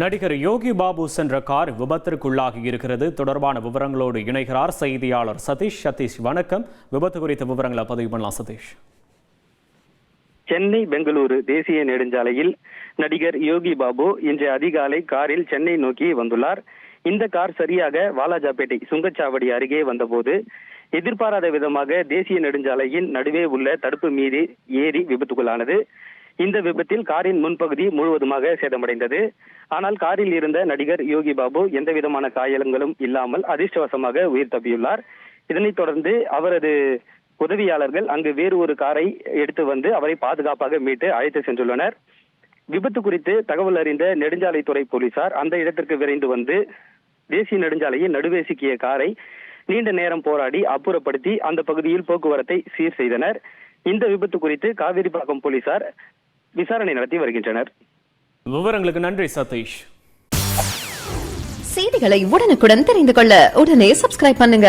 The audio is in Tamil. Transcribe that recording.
நடிகர் யோகி பாபு சென்ற கார் விபத்திற்குள்ளாகி இருக்கிறது. தொடர்பான விவரங்களோடு இணைகிறார் செய்தியாளர் சதீஷ். வணக்கம். விபத்து குறித்த விவரங்களை பதிவு பண்ணலாம் சதீஷ். சென்னை பெங்களூரு தேசிய நெடுஞ்சாலையில் நடிகர் யோகி பாபு இன்று அதிகாலை காரில் சென்னை நோக்கி வந்துள்ளார். இந்த கார் சரியாக வாலாஜாபேட்டை சுங்கச்சாவடி அருகே வந்தபோது எதிர்பாராத விதமாக தேசிய நெடுஞ்சாலையின் நடுவே உள்ள தடுப்பு மீறி ஏறி விபத்துக்குள்ளானது. இந்த விபத்தில் காரின் முன்பகுதி முழுவதுமாக சேதமடைந்தது. ஆனால் காரில் இருந்த நடிகர் யோகி பாபு எந்த விதமான காயங்களும் இல்லாமல் அதிர்ஷ்டவசமாக உயிர் தப்பியுள்ளார். இதனைத் தொடர்ந்து அவரது உதவியாளர்கள் அங்கு வேறு ஒரு காரை எடுத்து வந்து அவரை பாதுகாப்பாக மீட்டு அழைத்து சென்றுள்ளனர். விபத்து குறித்து தகவல் அறிந்த நெடுஞ்சாலைத்துறை போலீசார் அந்த இடத்திற்கு விரைந்து வந்து தேசிய நெடுஞ்சாலையின் நடுவே சிக்கிய காரை நீண்ட நேரம் போராடி அப்புறப்படுத்தி அந்த பகுதியில் போக்குவரத்தை சீர் செய்தனர். இந்த விபத்து குறித்து காவேரிப்பாக்கம் போலீசார் விசாரணை நடத்தி வருகின்றனர். விவரங்களுக்கு நன்றி சதீஷ். செய்திகளை உடனுக்குடன் தெரிந்து கொள்ள உடனே சப்ஸ்கிரைப் பண்ணுங்க.